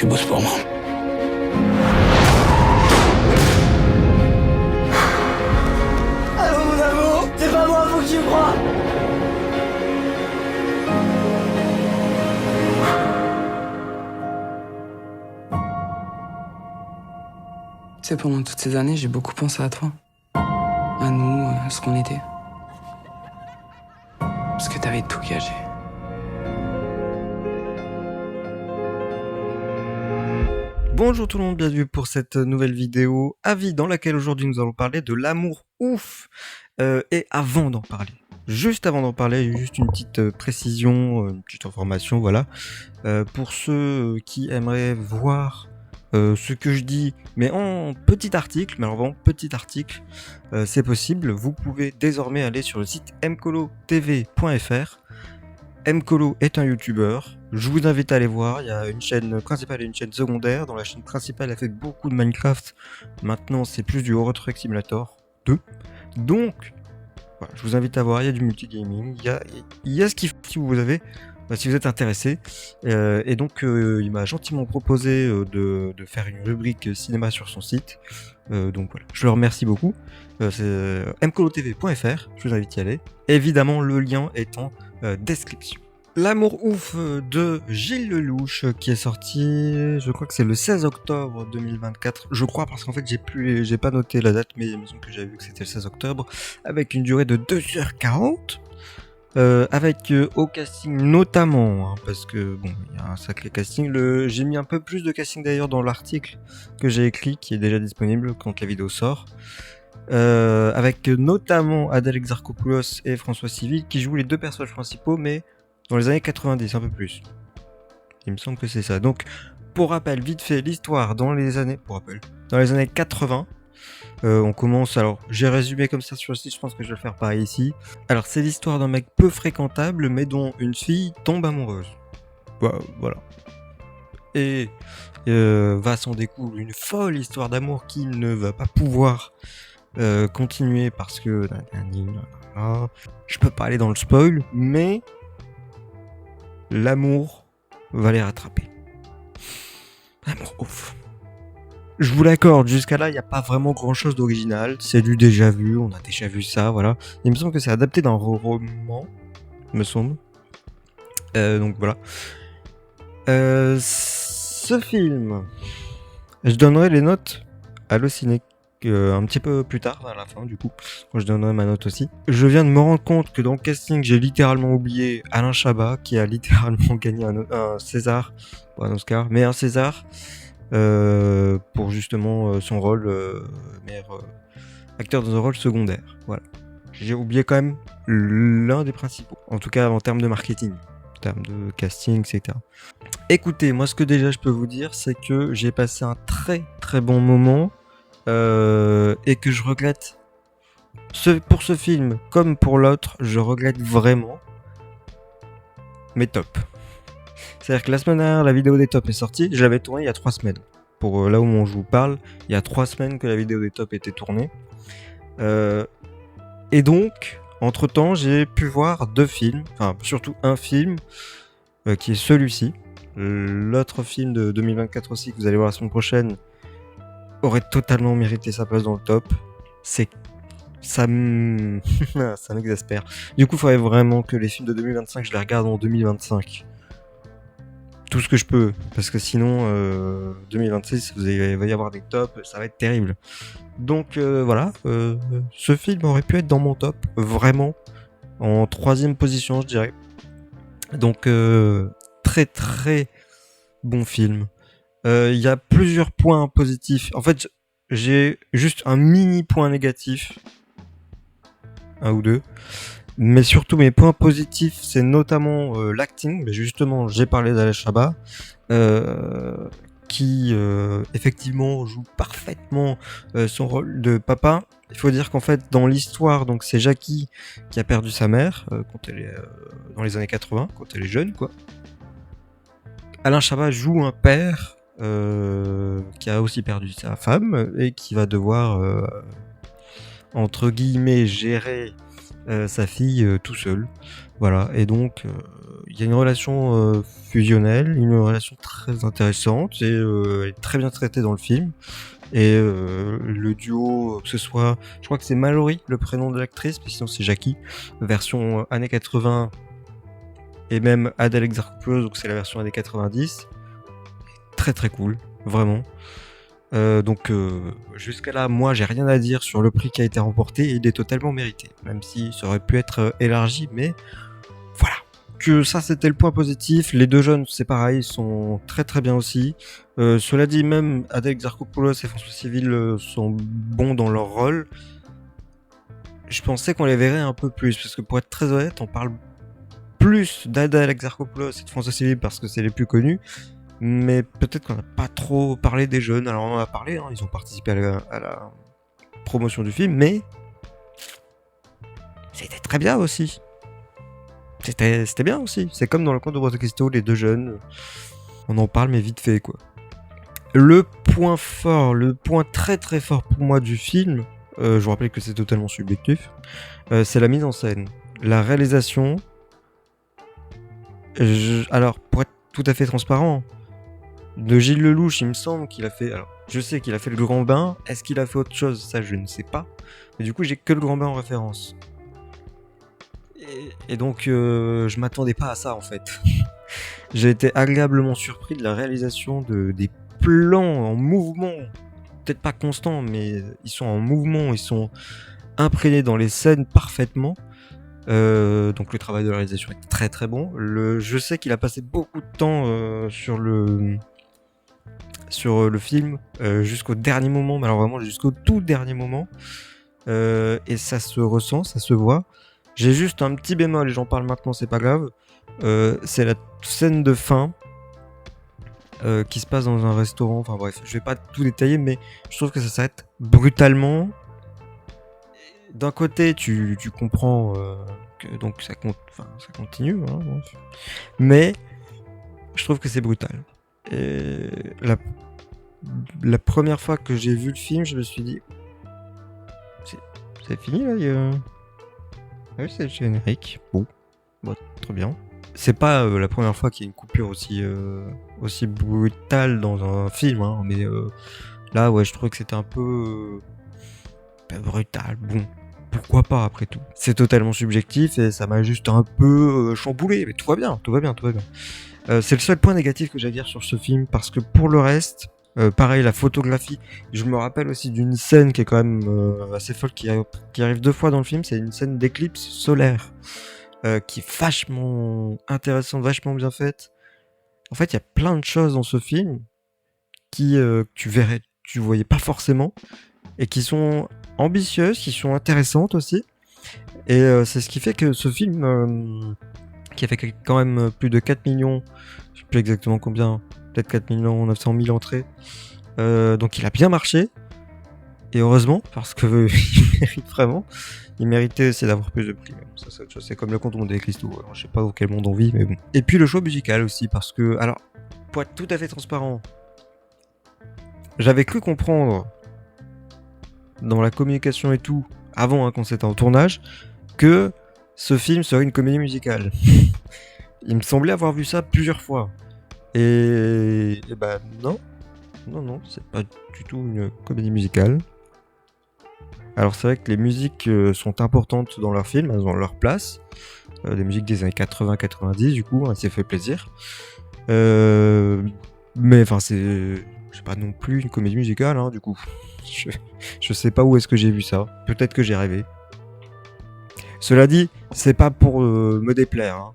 Tu bosses pour moi. Allô mon amour, c'est pas moi, faut que tu me crois. Tu sais, pendant toutes ces années, j'ai beaucoup pensé à toi. À nous, à ce qu'on était. Parce que t'avais tout gagé. Bonjour tout le monde, bienvenue pour cette nouvelle vidéo avis dans laquelle aujourd'hui nous allons parler de l'amour ouf. Et avant d'en parler, juste avant d'en parler, juste une petite précision, une petite information, voilà. Pour ceux qui aimeraient voir ce que je dis, mais en petit article, mais alors vraiment petit article, c'est possible. Vous pouvez désormais aller sur le site mcolotv.fr. Mcolo est un youtubeur, je vous invite à aller voir, il y a une chaîne principale et une chaîne secondaire. Dans la chaîne principale, elle fait beaucoup de Minecraft, maintenant c'est plus du Euro Truck Simulator 2. Donc, voilà, je vous invite à voir, il y a du multigaming, il y a ce qu'il faut si vous avez, si vous êtes intéressé. Et donc, il m'a gentiment proposé de faire une rubrique cinéma sur son site. Donc voilà, je le remercie beaucoup. C'est mcolotv.fr, je vous invite à y aller. Évidemment, le lien est en description. L'amour ouf de Gilles Lelouch qui est sorti, je crois que c'est le 16 octobre 2024, je crois, parce qu'en fait j'ai pas noté la date, mais il me semble que j'avais vu que c'était le 16 octobre, avec une durée de 2h40, avec au casting notamment, hein, parce que bon, il y a un sacré casting, j'ai mis un peu plus de casting d'ailleurs dans l'article que j'ai écrit, qui est déjà disponible quand la vidéo sort. Avec notamment Adèle Exarchopoulos et François Civil qui jouent les deux personnages principaux, mais dans les années 90, un peu plus. Il me semble que c'est ça. Donc, pour rappel, vite fait, l'histoire dans les années 80, on commence, alors j'ai résumé comme ça sur le site, je pense que je vais le faire pareil ici. Alors, c'est l'histoire d'un mec peu fréquentable, mais dont une fille tombe amoureuse. Voilà. Et va s'en découle une folle histoire d'amour qui ne va pas pouvoir continuer parce que je peux pas aller dans le spoil, mais l'amour va les rattraper. L'amour ouf. Je vous l'accorde, jusqu'à là il n'y a pas vraiment grand chose d'original, c'est du déjà vu, on a déjà vu ça, voilà. Il me semble que c'est adapté d'un roman, me semble. Donc voilà. Ce film, je donnerai les notes à Allociné un petit peu plus tard, à la fin du coup, quand je donnerai ma note aussi. Je viens de me rendre compte que dans le casting, j'ai littéralement oublié Alain Chabat, qui a littéralement gagné un César, pas un Oscar, mais un César, pour justement son rôle, meilleur acteur dans un rôle secondaire. Voilà. J'ai oublié quand même l'un des principaux, en tout cas en termes de marketing, en termes de casting, etc. Écoutez, moi ce que déjà je peux vous dire, c'est que j'ai passé un très très bon moment. Et que je regrette pour ce film comme pour l'autre, je regrette vraiment mes tops. C'est-à-dire que la semaine dernière, la vidéo des tops est sortie, je l'avais tournée il y a 3 semaines. Pour là où je vous parle, il y a 3 semaines que la vidéo des tops était tournée. Et donc, entre temps, j'ai pu voir 2 films, enfin surtout un film qui est celui-ci. L'autre film de 2024 aussi que vous allez voir la semaine prochaine aurait totalement mérité sa place dans le top. Ça m'exaspère. Du coup, il faudrait vraiment que les films de 2025, je les regarde en 2025. Tout ce que je peux, parce que sinon, 2026, il va y avoir des tops, ça va être terrible. Donc voilà, ce film aurait pu être dans mon top, vraiment, en 3ème position, je dirais. Donc très très bon film. Il y a plusieurs points positifs. En fait, j'ai juste un mini point négatif. 1 ou 2. Mais surtout, mes points positifs, c'est notamment l'acting. Mais justement, j'ai parlé d'Alain Chabat. Qui, effectivement, joue parfaitement son rôle de papa. Il faut dire qu'en fait, dans l'histoire, donc c'est Jackie qui a perdu sa mère quand elle est dans les années 80, quand elle est jeune, quoi. Alain Chabat joue un père qui a aussi perdu sa femme et qui va devoir entre guillemets gérer sa fille tout seul. Voilà, et donc il y a une relation fusionnelle, une relation très intéressante et elle est très bien traitée dans le film. Et le duo, que ce soit, je crois que c'est Mallory le prénom de l'actrice, mais sinon c'est Jackie, version années 80, et même Adèle Exarchopoulos, donc c'est la version années 90. Très très cool, vraiment. Donc jusqu'à là, moi j'ai rien à dire sur le prix qui a été remporté, et il est totalement mérité, même si ça aurait pu être élargi, mais voilà. Que ça c'était le point positif. Les deux jeunes, c'est pareil, ils sont très très bien aussi. Cela dit, même Adèle Exarchopoulos et François Civil sont bons dans leur rôle. Je pensais qu'on les verrait un peu plus, parce que pour être très honnête, on parle plus d'Adèle Exarchopoulos et de François Civil parce que c'est les plus connus. Mais peut-être qu'on n'a pas trop parlé des jeunes. Alors on en a parlé, hein, ils ont participé à la promotion du film, mais c'était très bien aussi. C'était bien aussi. C'est comme dans le conte de Monte Cristo, les deux jeunes. On en parle, mais vite fait, quoi. Le point fort, le point très très fort pour moi du film, je vous rappelle que c'est totalement subjectif, c'est la mise en scène. La réalisation. Alors, pour être tout à fait transparent, de Gilles Lelouch, il me semble qu'il a fait. Alors, je sais qu'il a fait Le Grand Bain. Est-ce qu'il a fait autre chose? Ça, je ne sais pas. Mais du coup, j'ai que Le Grand Bain en référence. Et donc, je m'attendais pas à ça en fait. J'ai été agréablement surpris de la réalisation des plans en mouvement. Peut-être pas constants, mais ils sont en mouvement, ils sont imprégnés dans les scènes parfaitement. Donc le travail de la réalisation est très très bon. Je sais qu'il a passé beaucoup de temps sur le film jusqu'au dernier moment, mais alors vraiment jusqu'au tout dernier moment. Et ça se ressent, ça se voit. J'ai juste un petit bémol, et j'en parle maintenant, c'est pas grave. C'est la scène de fin qui se passe dans un restaurant. Enfin bref, je vais pas tout détailler, mais je trouve que ça s'arrête brutalement. D'un côté, tu comprends que donc ça continue, hein, bref. Mais je trouve que c'est brutal. Et la première fois que j'ai vu le film, je me suis dit, c'est fini là. Ah oui, c'est le générique. Bon, très bien. C'est pas la première fois qu'il y a une coupure aussi brutale dans un film, hein, mais là, ouais, je trouvais que c'était un peu brutal. Bon, pourquoi pas après tout. C'est totalement subjectif et ça m'a juste un peu chamboulé, mais tout va bien. C'est le seul point négatif que j'ai à dire sur ce film, parce que pour le reste, pareil, la photographie, je me rappelle aussi d'une scène qui est quand même assez folle, qui arrive 2 fois dans le film, c'est une scène d'éclipse solaire, qui est vachement intéressante, vachement bien faite. En fait, il y a plein de choses dans ce film que tu voyais pas forcément, et qui sont ambitieuses, qui sont intéressantes aussi. Et c'est ce qui fait que ce film, qui a fait quand même plus de 4 millions, je sais plus exactement combien, peut-être 4 900 000 entrées, donc il a bien marché, et heureusement, parce que il mérite vraiment. Il méritait aussi d'avoir plus de prix. Ça, c'est autre chose. C'est comme le conte de Monte Cristo. Alors, je sais pas dans quel monde on vit, mais bon. Et puis le choix musical aussi, parce que, alors, pour être tout à fait transparent, j'avais cru comprendre dans la communication et tout, avant hein, quand c'était en tournage, que ce film serait une comédie musicale. Il me semblait avoir vu ça plusieurs fois. Et bah non, c'est pas du tout une comédie musicale. Alors c'est vrai que les musiques sont importantes dans leur film, elles ont leur place. Des musiques des années 80-90 du coup, hein, ça fait plaisir. Mais enfin c'est pas non plus une comédie musicale hein, du coup. Je sais pas où est-ce que j'ai vu ça. Peut-être que j'ai rêvé. Cela dit, c'est pas pour me déplaire. Hein.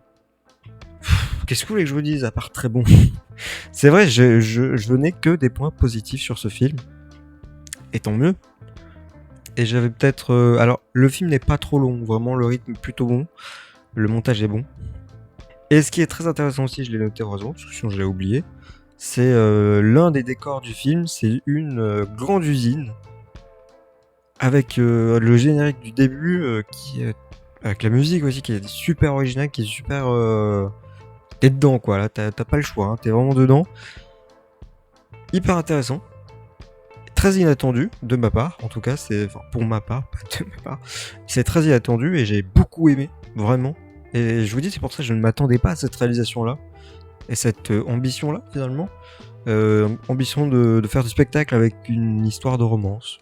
Qu'est-ce que vous voulez que je vous dise à part très bon? C'est vrai, je n'ai que des points positifs sur ce film. Et tant mieux. Et j'avais peut-être... alors, le film n'est pas trop long. Vraiment, le rythme est plutôt bon. Le montage est bon. Et ce qui est très intéressant aussi, je l'ai noté heureusement, parce que sinon je l'ai oublié, c'est l'un des décors du film, c'est une grande usine. Avec le générique du début, qui est... avec la musique aussi, qui est super originale, qui est super... T'es dedans quoi, là t'as pas le choix, hein, t'es vraiment dedans. Hyper intéressant. très inattendu de ma part, en tout cas, pour ma part, pas de ma part. C'est très inattendu et j'ai beaucoup aimé, vraiment. Et je vous dis, c'est pour ça que je ne m'attendais pas à cette réalisation-là et cette ambition-là, finalement. Ambition de faire du spectacle avec une histoire de romance.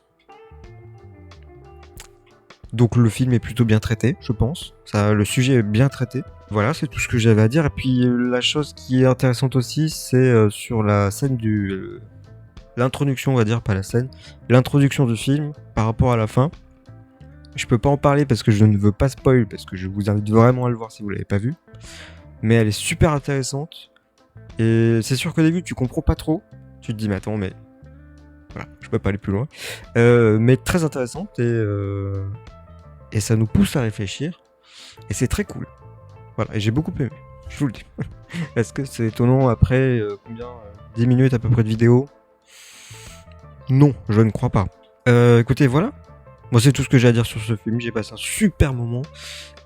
Donc le film est plutôt bien traité, je pense. Le sujet est bien traité. Voilà, c'est tout ce que j'avais à dire. Et puis la chose qui est intéressante aussi, c'est sur la scène l'introduction, on va dire, pas la scène. L'introduction du film par rapport à la fin. Je peux pas en parler parce que je ne veux pas spoil, parce que je vous invite vraiment à le voir si vous l'avez pas vu. Mais elle est super intéressante. Et c'est sûr qu'au début, tu comprends pas trop. Tu te dis, mais attends, mais... Voilà, je peux pas aller plus loin. Mais très intéressante et ça nous pousse à réfléchir. Et c'est très cool. Voilà, et j'ai beaucoup aimé. Je vous le dis. Est-ce que c'est étonnant après 10 minutes à peu près de vidéo? Non, je ne crois pas. Écoutez, voilà. Moi, c'est tout ce que j'ai à dire sur ce film. J'ai passé un super moment.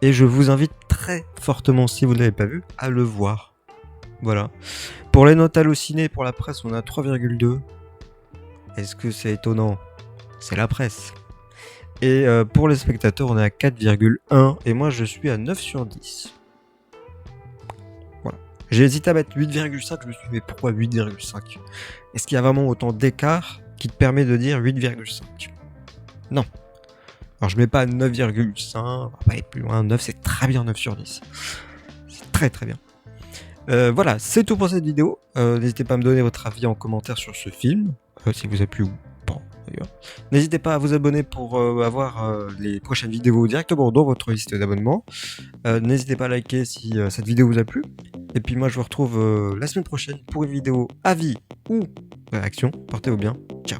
Et je vous invite très fortement, si vous ne l'avez pas vu, à le voir. Voilà. Pour les notes Allociné, pour la presse, on a 3,2. Est-ce que c'est étonnant? C'est la presse. Et pour les spectateurs, on est à 4,1. Et moi, je suis à 9 sur 10. Voilà. J'ai hésité à mettre 8,5. Je me suis dit, mais pourquoi 8,5? Est-ce qu'il y a vraiment autant d'écart qui te permet de dire 8,5? Non. Alors, je mets pas 9,5. On va pas aller plus loin. 9, c'est très bien, 9 sur 10. C'est très très bien. Voilà, c'est tout pour cette vidéo. N'hésitez pas à me donner votre avis en commentaire sur ce film. Si vous a plu ou pas d'ailleurs. N'hésitez pas à vous abonner pour avoir les prochaines vidéos directement dans votre liste d'abonnements. N'hésitez pas à liker si cette vidéo vous a plu. Et puis moi je vous retrouve la semaine prochaine pour une vidéo avis ou réaction. Portez-vous bien. Ciao.